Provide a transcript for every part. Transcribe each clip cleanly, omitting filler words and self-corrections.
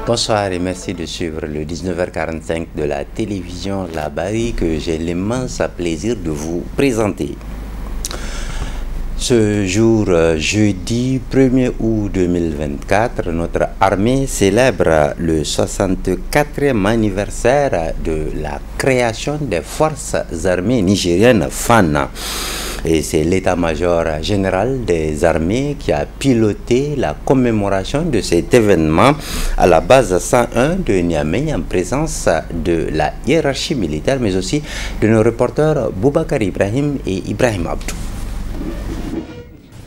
Bonsoir et merci de suivre le 19h45 de la télévision La Barry que j'ai l'immense plaisir de vous présenter. Ce jour, jeudi 1er août 2024, notre armée célèbre le 64e anniversaire de la création des forces armées nigériennes FAN. Et c'est l'état-major général des armées qui a piloté la commémoration de cet événement à la base 101 de Niamey en présence de la hiérarchie militaire, mais aussi de nos reporters Boubacar Ibrahim et Ibrahim Abdou.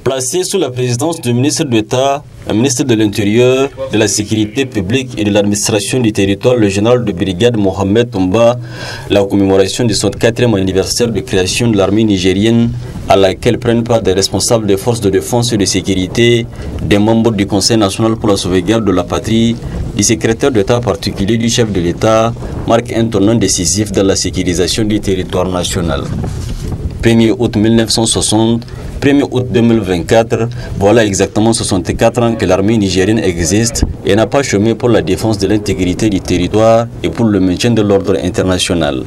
Placé sous la présidence du ministre d'État, le ministre de l'Intérieur, de la Sécurité publique et de l'administration du territoire, le général de brigade Mohamed Toumba, la commémoration de son 4e anniversaire de création de l'armée nigérienne, à laquelle prennent part des responsables des forces de défense et de sécurité, des membres du Conseil national pour la sauvegarde de la patrie, du secrétaire d'État particulier du chef de l'État, marque un tournant décisif dans la sécurisation du territoire national. 1er août 1960, 1er août 2024, voilà exactement 64 ans que l'armée nigérienne existe et n'a pas chômé pour la défense de l'intégrité du territoire et pour le maintien de l'ordre international.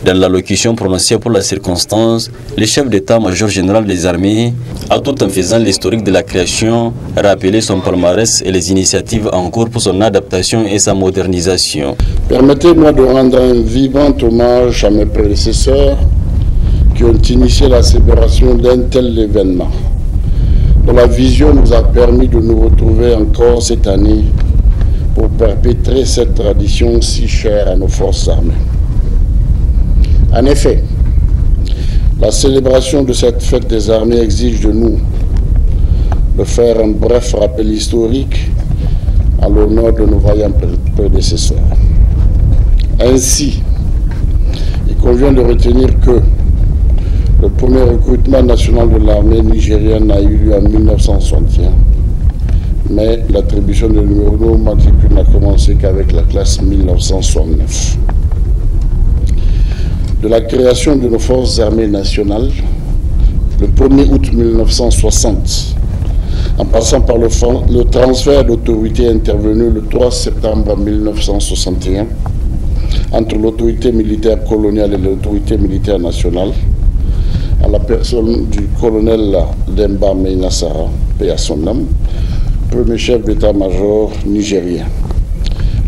Dans l'allocution prononcée pour la circonstance, le chef d'état-major général des armées a, tout en faisant l'historique de la création, rappelé son palmarès et les initiatives en cours pour son adaptation et sa modernisation. Permettez-moi de rendre un vivant hommage à mes prédécesseurs qui ont initié la célébration d'un tel événement, dont la vision nous a permis de nous retrouver encore cette année pour perpétrer cette tradition si chère à nos forces armées. En effet, la célébration de cette fête des armées exige de nous de faire un bref rappel historique à l'honneur de nos vaillants prédécesseurs. Ainsi, il convient de retenir que le premier recrutement national de l'armée nigérienne a eu lieu en 1961, mais l'attribution de numéros de matricule n'a commencé qu'avec la classe 1969. De la création de nos forces armées nationales, le 1er août 1960, en passant par le transfert d'autorité intervenu le 3 septembre 1961 entre l'autorité militaire coloniale et l'autorité militaire nationale, à la personne du colonel Demba Meïna Sara, paix à son âme, premier chef d'état-major nigérien.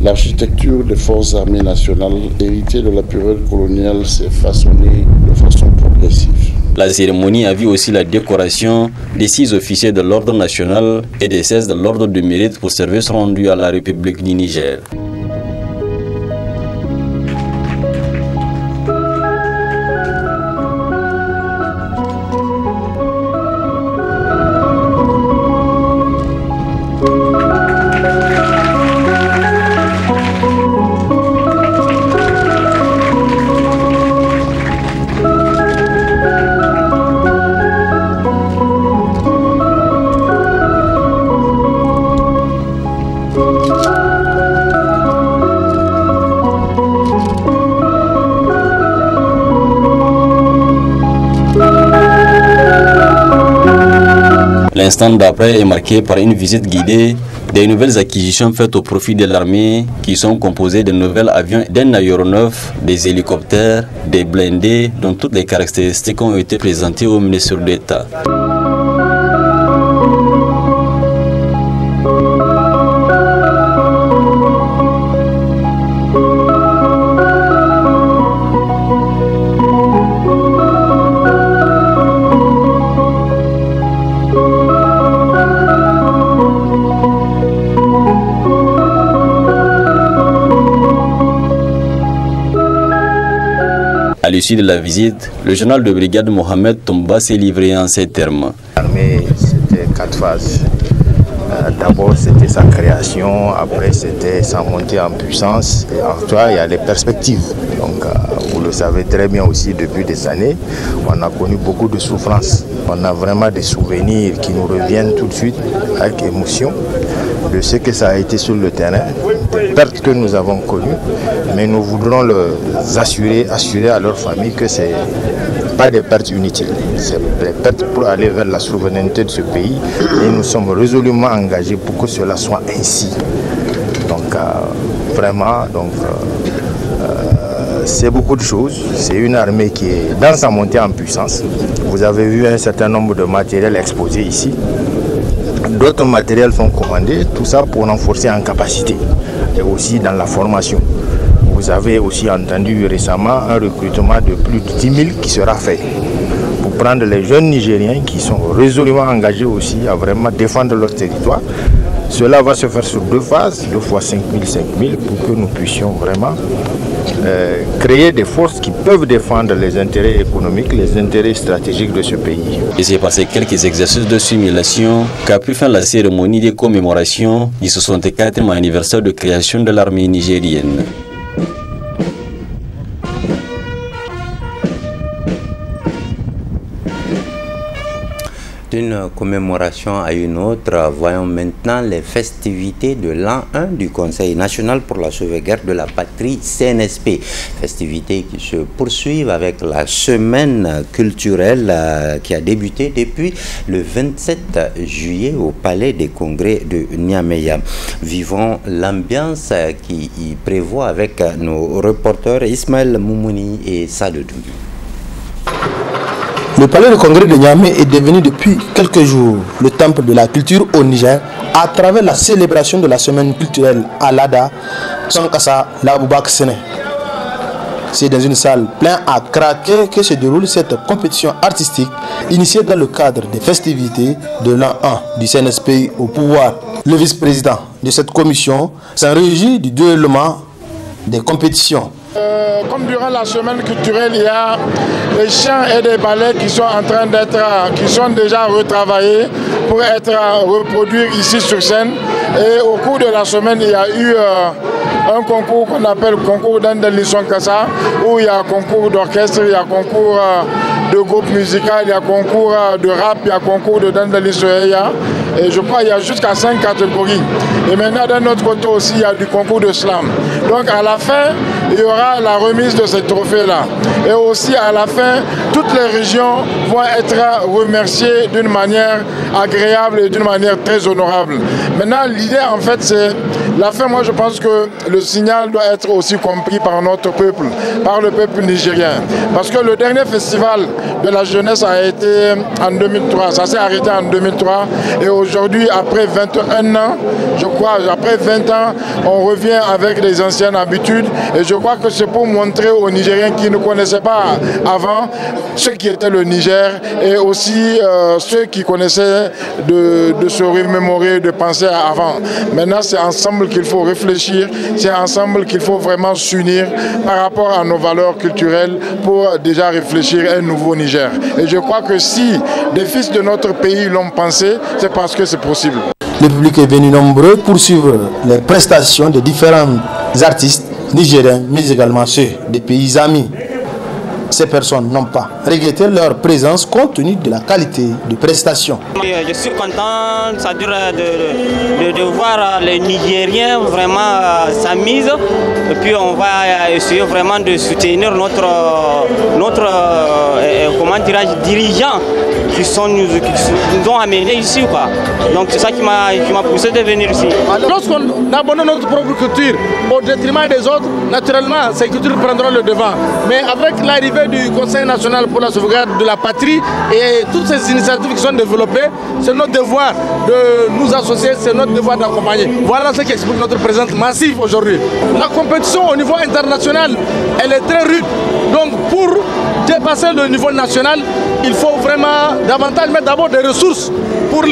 L'architecture des forces armées nationales, héritée de la période coloniale, s'est façonnée de façon progressive. La cérémonie a vu aussi la décoration des 6 officiers de l'ordre national et des 16 de l'ordre de mérite pour service rendu à la République du Niger. L'instant d'après est marqué par une visite guidée des nouvelles acquisitions faites au profit de l'armée qui sont composées de nouveaux avions, d'un aéronef, des hélicoptères, des blindés dont toutes les caractéristiques ont été présentées au ministre d'État. À l'issue de la visite, le général de brigade Mohamed Toumba s'est livré en ces termes. L'armée, c'était 4 phases. D'abord, c'était sa création, après, c'était sa montée en puissance. Et en toi, il y a les perspectives. Donc, vous le savez très bien aussi, depuis des années, on a connu beaucoup de souffrances. On a vraiment des souvenirs qui nous reviennent tout de suite avec émotion de ce que ça a été sur le terrain, des pertes que nous avons connues, mais nous voudrons assurer à leur famille que ce n'est pas des pertes inutiles, c'est des pertes pour aller vers la souveraineté de ce pays et nous sommes résolument engagés pour que cela soit ainsi. Donc vraiment, c'est beaucoup de choses. C'est une armée qui est dans sa montée en puissance. Vous avez vu un certain nombre de matériels exposés ici. D'autres matériels sont commandés, tout ça pour renforcer en capacité et aussi dans la formation. Vous avez aussi entendu récemment un recrutement de plus de 10 000 qui sera fait pour prendre les jeunes Nigériens qui sont résolument engagés aussi à vraiment défendre leur territoire. Cela va se faire sur 2 phases, 2 fois 5 000, pour que nous puissions vraiment créer des forces qui peuvent défendre les intérêts économiques, les intérêts stratégiques de ce pays. Et c'est par ces quelques exercices de simulation qu'a pris fin la cérémonie de commémoration du 64e anniversaire de création de l'armée nigérienne. D'une commémoration à une autre, voyons maintenant les festivités de l'an 1 du Conseil national pour la sauvegarde de la patrie CNSP. Festivités qui se poursuivent avec la semaine culturelle qui a débuté depuis le 27 juillet au Palais des Congrès de Niamey. Vivons l'ambiance qui y prévoit avec nos reporters Ismaël Moumouni et Sadoudou. Le palais de congrès de Niamey est devenu depuis quelques jours le temple de la culture au Niger à travers la célébration de la semaine culturelle à l'Ada, Sankassa, Laboubak Séné. C'est dans une salle pleine à craquer que se déroule cette compétition artistique initiée dans le cadre des festivités de l'an 1 du CNSP au pouvoir. Le vice-président de cette commission s'en réjouit du déroulement des compétitions. Comme durant la semaine culturelle, il y a des chants et des ballets qui sont en train qui sont déjà retravaillés pour être reproduits ici sur scène. Et au cours de la semaine, il y a eu un concours qu'on appelle concours d'Andeli Sankassa, où il y a concours d'orchestre, il y a concours de groupe musical, il y a concours de rap, il y a concours de Dandali Soeya. Et je crois qu'il y a jusqu'à 5 catégories. Et maintenant, d'un autre côté aussi, il y a du concours de slam. Donc à la fin, il y aura la remise de ces trophées-là. Et aussi à la fin, toutes les régions vont être remerciées d'une manière agréable et d'une manière très honorable. Maintenant, l'idée en fait, c'est la fin. Moi, je pense que le signal doit être aussi compris par notre peuple, par le peuple nigérien. Parce que le dernier festival de la jeunesse a été en 2003. Ça s'est arrêté en 2003. Et aujourd'hui, après 21 ans, je crois, après 20 ans, on revient avec les anciennes habitudes. Et je crois que c'est pour montrer aux Nigériens qui ne connaissaient pas avant ce qui était le Niger et aussi ceux qui connaissaient de se remémorer, de penser avant. Maintenant, c'est ensemble qu'il faut réfléchir, c'est ensemble qu'il faut vraiment s'unir par rapport à nos valeurs culturelles pour déjà réfléchir à un nouveau Niger. Et je crois que si des fils de notre pays l'ont pensé, c'est parce que c'est possible. Le public est venu nombreux pour suivre les prestations de différents artistes nigériens, mais également ceux des pays amis. Ces personnes n'ont pas regretté leur présence compte tenu de la qualité de prestation. Je suis content, ça dure de voir les Nigériens vraiment s'amuser. Et puis on va essayer vraiment de soutenir notre dirigeants qui nous ont amenés ici, quoi. Donc c'est ça qui m'a poussé de venir ici. Lorsqu'on abandonne notre propre culture au détriment des autres, naturellement ces cultures prendront le devant. Mais avec l'arrivée du Conseil national pour la sauvegarde de la patrie et toutes ces initiatives qui sont développées, c'est notre devoir de nous associer, c'est notre devoir d'accompagner. Voilà ce qui explique notre présence massive aujourd'hui. La compétition au niveau international, elle est très rude. Donc pour dépasser le niveau national, il faut vraiment davantage mettre d'abord des ressources pour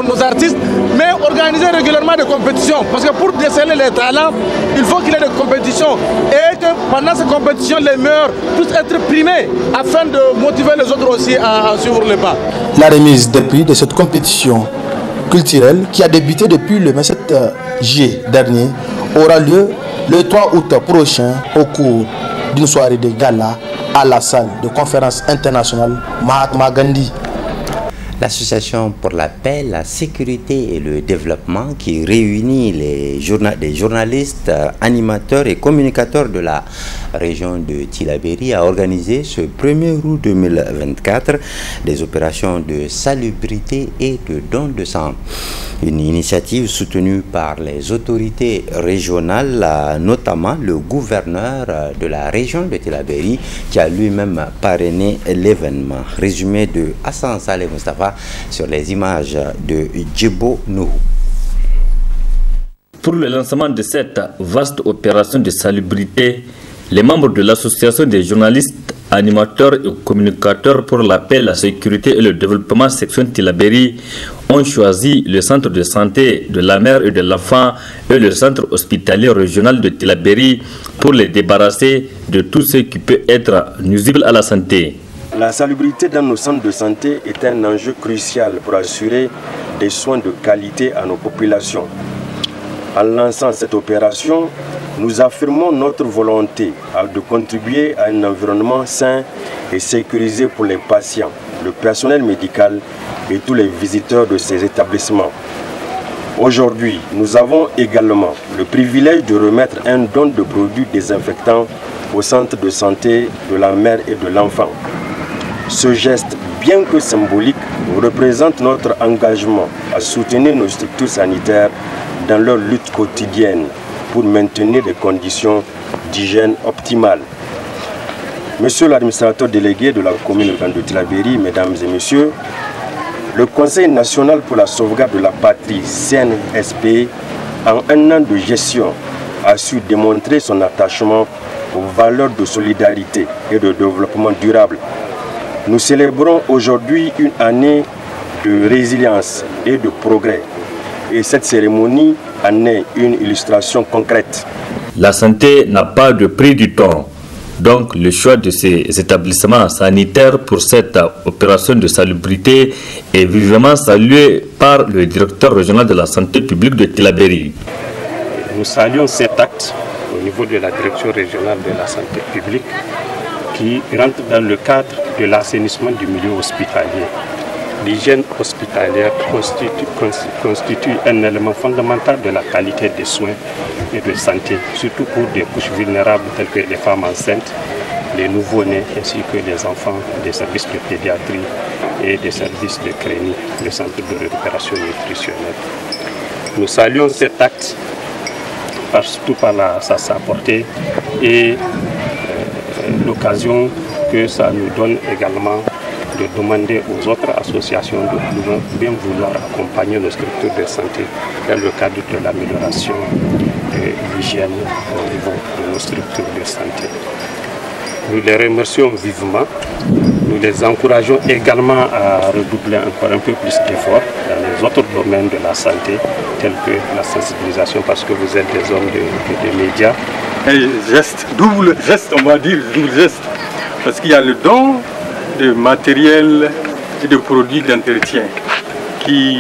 nos artistes, mais organiser régulièrement des compétitions. Parce que pour déceler les talents, il faut qu'il y ait des compétitions et que pendant ces compétitions, les meilleurs puissent être primés afin de motiver les autres aussi à suivre le pas. La remise des prix de cette compétition culturelle qui a débuté depuis le 27 juillet dernier aura lieu le 3 août prochain au cours d'une soirée de gala à la salle de conférence internationale Mahatma Gandhi. L'association pour la paix, la sécurité et le développement qui réunit des journalistes, animateurs et communicateurs de la région de Tillabéri a organisé ce 1er août 2024 des opérations de salubrité et de don de sang. Une initiative soutenue par les autorités régionales, notamment le gouverneur de la région de Tillabéri qui a lui-même parrainé l'événement. Résumé de Hassan Saleh Mustafa sur les images de Djibo Nuhu. Pour le lancement de cette vaste opération de salubrité, les membres de l'association des journalistes, animateurs et communicateurs pour la paix, la sécurité et le développement section Tillabéri ont choisi le centre de santé de la mère et de l'enfant et le centre hospitalier régional de Tillabéri pour les débarrasser de tout ce qui peut être nuisible à la santé. La salubrité dans nos centres de santé est un enjeu crucial pour assurer des soins de qualité à nos populations. En lançant cette opération, nous affirmons notre volonté de contribuer à un environnement sain et sécurisé pour les patients, le personnel médical et tous les visiteurs de ces établissements. Aujourd'hui, nous avons également le privilège de remettre un don de produits désinfectants au centre de santé de la mère et de l'enfant. Ce geste, bien que symbolique, représente notre engagement à soutenir nos structures sanitaires dans leur lutte quotidienne pour maintenir des conditions d'hygiène optimales. Monsieur l'administrateur délégué de la commune urbaine de Tillabéri, mesdames et messieurs, le Conseil national pour la sauvegarde de la patrie, CNSP, en un an de gestion, a su démontrer son attachement aux valeurs de solidarité et de développement durable. Nous célébrons aujourd'hui une année de résilience et de progrès. Et cette cérémonie en est une illustration concrète. La santé n'a pas de prix du temps. Donc le choix de ces établissements sanitaires pour cette opération de salubrité est vivement salué par le directeur régional de la santé publique de Tillabéri. Nous saluons cet acte au niveau de la direction régionale de la santé publique qui rentre dans le cadre de l'assainissement du milieu hospitalier. L'hygiène hospitalière constitue un élément fondamental de la qualité des soins et de santé, surtout pour des couches vulnérables telles que les femmes enceintes, les nouveau-nés ainsi que les enfants des services de pédiatrie et des services de CRENI, le centre de récupération nutritionnelle. Nous saluons cet acte surtout par sa portée et l'occasion que ça nous donne également de demander aux autres associations de bien vouloir accompagner nos structures de santé dans le cadre de l'amélioration de l'hygiène au niveau de nos structures de santé. Nous les remercions vivement. Nous les encourageons également à redoubler encore un peu plus d'efforts dans les autres domaines de la santé, tels que la sensibilisation, parce que vous êtes des hommes de médias. Un geste, double geste, on va dire double geste, parce qu'il y a le don de matériel et de produits d'entretien qui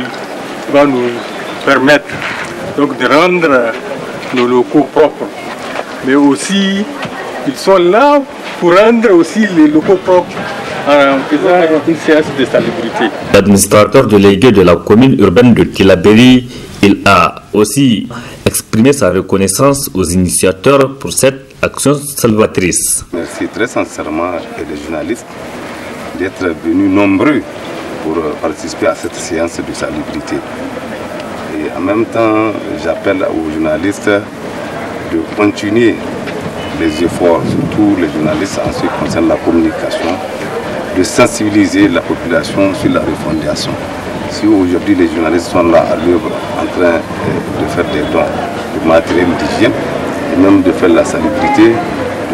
va nous permettre donc de rendre nos locaux propres. Mais aussi, ils sont là pour rendre aussi les locaux propres en faisant une séance de salubrité. L'administrateur délégué de la commune urbaine de Tillabéri, il a aussi exprimé sa reconnaissance aux initiateurs pour cette action salvatrice. Merci très sincèrement les journalistes d'être venus nombreux pour participer à cette séance de salubrité. Et en même temps, j'appelle aux journalistes de continuer les efforts, surtout les journalistes en ce qui concerne la communication, de sensibiliser la population sur la refondation. Si aujourd'hui les journalistes sont là à l'œuvre en train de faire des dons de matériel d'hygiène et même de faire la salubrité,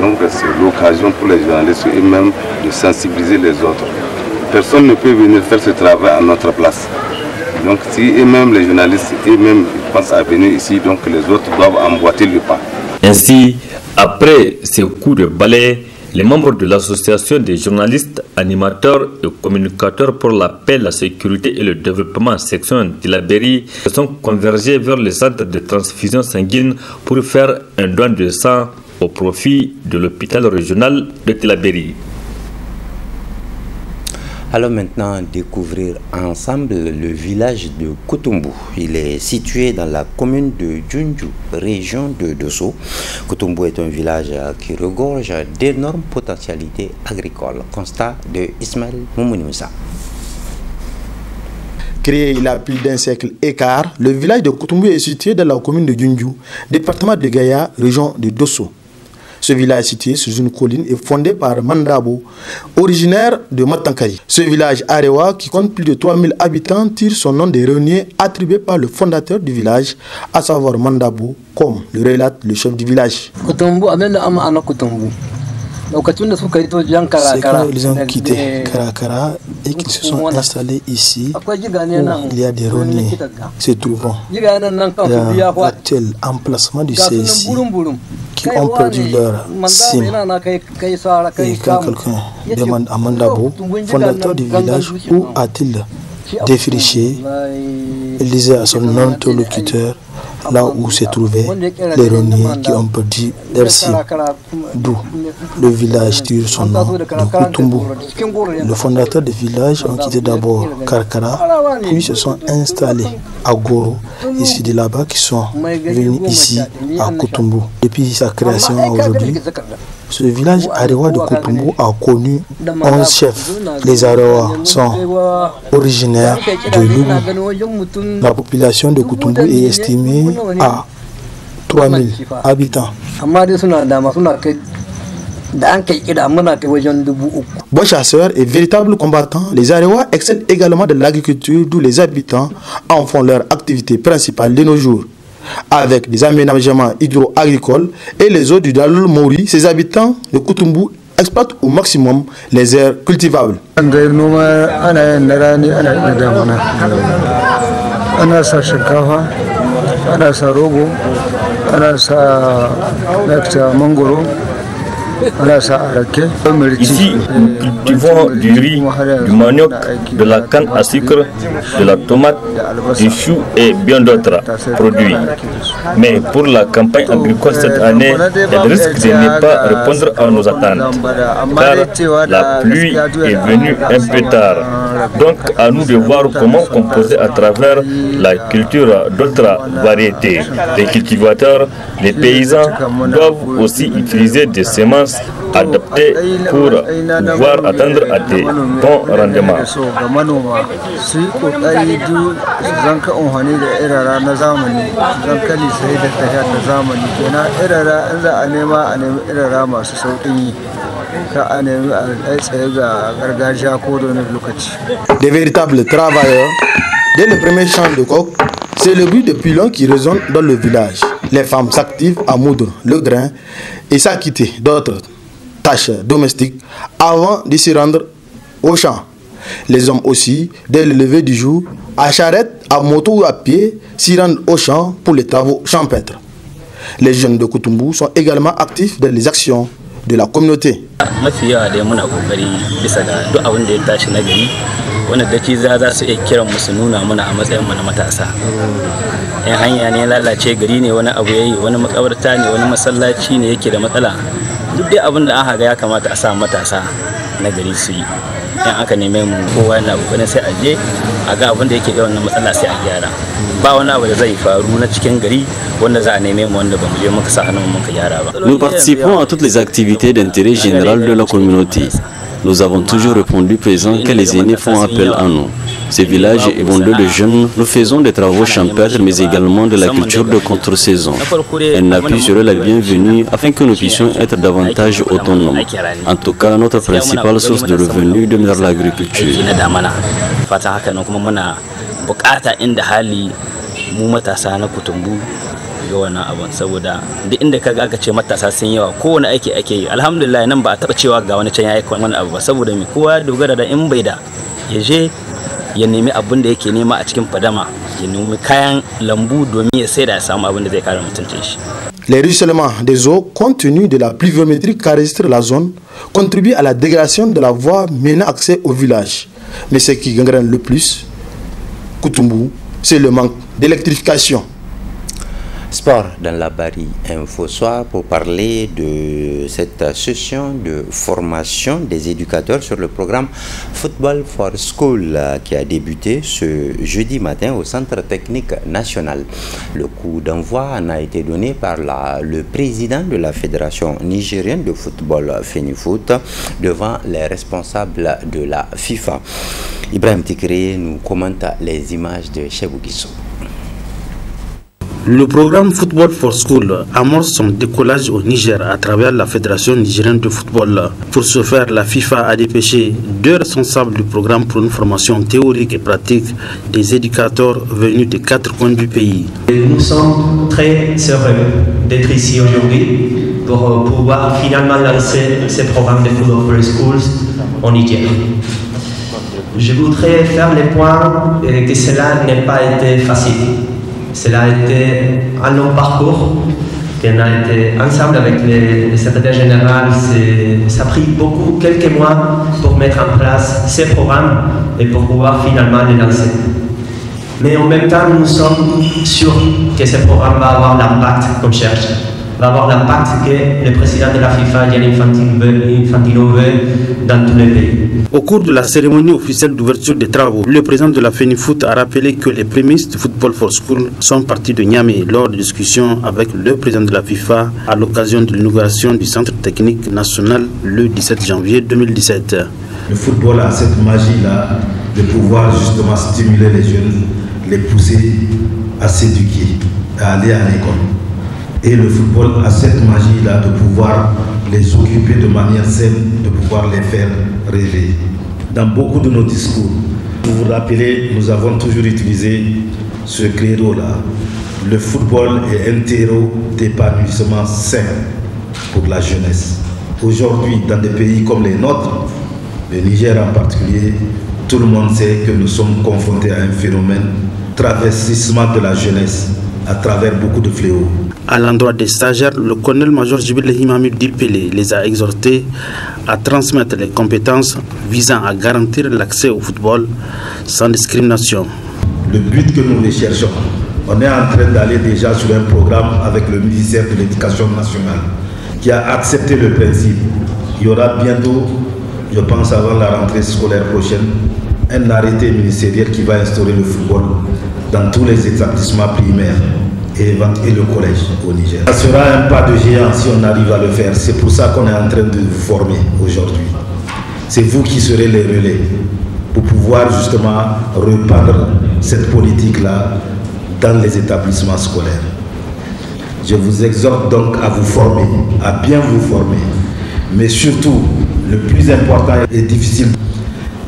donc c'est l'occasion pour les journalistes eux-mêmes de sensibiliser les autres. Personne ne peut venir faire ce travail à notre place. Donc si eux-mêmes, les journalistes, eux-mêmes pensent à venir ici, donc les autres doivent emboîter le pas. Ainsi, après ces coups de balai, les membres de l'association des journalistes, animateurs et communicateurs pour la paix, la sécurité et le développement section Tillabéri se sont convergés vers le centre de transfusion sanguine pour faire un don de sang au profit de l'hôpital régional de Tillabéri. Allons maintenant découvrir ensemble le village de Koutoumbu. Il est situé dans la commune de Djoundjou, région de Dosso. Koutoumbu est un village qui regorge d'énormes potentialités agricoles. Constat de Ismaël Moumouni-Moussa. Créé il y a plus d'un siècle et quart, le village de Koutoumbu est situé dans la commune de Djoundjou, département de Gaïa, région de Dosso. Ce village situé sur une colline est fondé par Mandabo, originaire de Matankari. Ce village arewa, qui compte plus de 3000 habitants, tire son nom des reniers attribués par le fondateur du village, à savoir Mandabo, comme le relate le chef du village. C'est quand ils ont quitté Karakara et qu'ils se sont installés ici, où il y a des reniers se trouvant. Il y a l'actuel emplacement du CSI qui ont perdu leur cime. Et quand quelqu'un demande à Mandabo, fondateur du village, où a-t-il défriché, il disait à son interlocuteur là où se trouvaient les reniers qui ont perdu leur cime, d'où le village tire son nom de Koutoumbu. Le fondateur du village ont quitté d'abord Karkara, puis se sont installés à Goro, et c'est de là-bas qu'ils sont venus ici à Koutoumbu. Depuis sa création aujourd'hui, ce village arewa de Koutoumbu a connu 11 chefs. Les arewa sont originaires de Loulou. La population de Koutoumbu est estimée à 3000 habitants. Bon chasseurs et véritables combattants, les Arewa excellent également de l'agriculture, d'où les habitants en font leur activité principale de nos jours. Avec des aménagements hydro-agricoles et les eaux du Dalol Mouri, ces habitants de Koutoumbu exploitent au maximum les aires cultivables. Ici, nous cultivons du riz, du manioc, de la canne à sucre, de la tomate, du chou et bien d'autres produits. Mais pour la campagne agricole cette année, elle risque de ne pas répondre à nos attentes, car la pluie est venue un peu tard. Donc à nous de voir comment composer à travers la culture d'autres variétés. Les cultivateurs, les paysans doivent aussi utiliser des semences adaptées pour pouvoir atteindre à des bons rendements. Des véritables travailleurs, dès le premier champ de coq, c'est le bruit de pilon qui résonne dans le village. Les femmes s'activent à moudre le grain et s'acquitter d'autres tâches domestiques avant de se rendre au champ. Les hommes aussi, dès le lever du jour, à charrette, à moto ou à pied, s'y rendent au champ pour les travaux champêtres. Les jeunes de Koutoumbu sont également actifs dans les actions de la communauté. wanda da ciza za su iya kiran mu su nuna mana a matsayin mu na matasa. In hanya ne lalace gari ne wani abu yayi wani makabarta ne wani masallaci ne yake da matsala duk dai abin da aka ga ya kamata a sa matasa na gari su yi. In aka neme mu kowa yana kokarin sai a je a ga abin da yake da wannan matsala sai a gyara. Ba wani abu da zai faru na cikin gari wanda za a neme mu wanda ba mu je muka sa hannun mu muka gyara ba. Nous participons à toutes les activités d'intérêt général de la communauté. Nous avons toujours répondu présent que les aînés font appel à nous. Ces villages évoluent de jeunes, nous faisons des travaux champêtres mais également de la culture de contre-saison. Un appui serait la bienvenue afin que nous puissions être davantage autonomes. En tout cas, notre principale source de revenus demeure l'agriculture. Ga wannan abun saboda duk inda kaga aka ce matasa sun yawa kowane aiki ake yi alhamdulillah nan ba a taba cewa ga wani can yayi wani abu ba saboda me kowa dogara da in bai da ya je ya nemi abin da yake nema a cikin fadama ya nemi kayan lambu domin ya saida ya samu abin da zai kare mutuncin shi. Les ruissellements des eaux compte tenu de la pluviométrie qu'enregistre la zone contribuent à la dégradation de la voie menant accès au village. Mais ce qui gangrène le plus Koutoumbu, c'est le manque d'électrification. Sport dans la Bari Info Soir pour parler de cette session de formation des éducateurs sur le programme Football for School qui a débuté ce jeudi matin au Centre technique national. Le coup d'envoi en a été donné par le président de la Fédération nigérienne de football FENIFOOT devant les responsables de la FIFA. Ibrahim Tikri nous commente les images de Chebou Guissou. Le programme Football for School amorce son décollage au Niger à travers la Fédération nigérienne de football. Pour ce faire, la FIFA a dépêché 2 responsables du programme pour une formation théorique et pratique des éducateurs venus des 4 coins du pays. Nous sommes très heureux d'être ici aujourd'hui pour pouvoir finalement lancer ce programme de Football for Schools au Niger. Je voudrais faire le point que cela n'a pas été facile. Cela a été un long parcours qu'on a été ensemble avec le secrétaire général. Ça a pris quelques mois pour mettre en place ces programmes et pour pouvoir finalement les lancer. Mais en même temps, nous sommes sûrs que ce programme va avoir l'impact qu'on cherche, va avoir l'impact que le président de la FIFA, Gianni Infantino, veut dans tous les pays. Au cours de la cérémonie officielle d'ouverture des travaux, le président de la FENIFOOT a rappelé que les prémices du Football for School sont partis de Niamey lors de discussions avec le président de la FIFA à l'occasion de l'inauguration du Centre technique national le 17 janvier 2017. Le football a cette magie-là de pouvoir justement stimuler les jeunes, les pousser à s'éduquer, à aller à l'école. Et le football a cette magie-là de pouvoir les occuper de manière saine, de pouvoir les faire rêver. Dans beaucoup de nos discours, vous vous rappelez, nous avons toujours utilisé ce credo-là. Le football est un terreau d'épanouissement sain pour la jeunesse. Aujourd'hui, dans des pays comme les nôtres, le Niger en particulier, tout le monde sait que nous sommes confrontés à un phénomène travestissement de la jeunesse à travers beaucoup de fléaux. À l'endroit des stagiaires, le colonel-major Djibril Himamid Dipele les a exhortés à transmettre les compétences visant à garantir l'accès au football sans discrimination. Le but que nous recherchons, on est en train d'aller déjà sur un programme avec le ministère de l'Éducation nationale qui a accepté le principe. Il y aura bientôt, je pense avant la rentrée scolaire prochaine, un arrêté ministériel qui va instaurer le football dans tous les établissements primaires et le collège au Niger. Ça sera un pas de géant si on arrive à le faire. C'est pour ça qu'on est en train de vous former aujourd'hui. C'est vous qui serez les relais pour pouvoir justement répandre cette politique-là dans les établissements scolaires. Je vous exhorte donc à vous former, à bien vous former. Mais surtout, le plus important et difficile,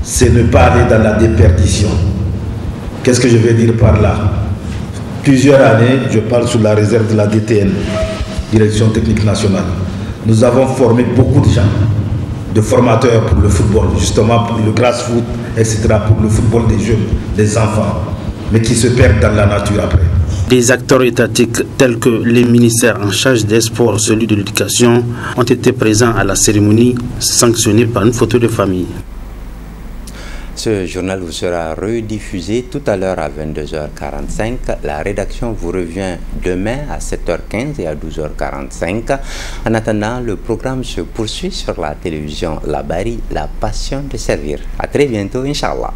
c'est ne pas aller dans la déperdition. Qu'est-ce que je veux dire par là? Plusieurs années, je parle sous la réserve de la DTN, Direction Technique Nationale. Nous avons formé beaucoup de gens, de formateurs pour le football, justement pour le grassfoot, etc., pour le football des jeunes, des enfants, mais qui se perdent dans la nature après. Des acteurs étatiques tels que les ministères en charge des sports, celui de l'éducation, ont été présents à la cérémonie, sanctionnés par une photo de famille. Ce journal vous sera rediffusé tout à l'heure à 22h45. La rédaction vous revient demain à 7h15 et à 12h45. En attendant, le programme se poursuit sur la télévision La Bari, la passion de servir. À très bientôt, Inch'Allah.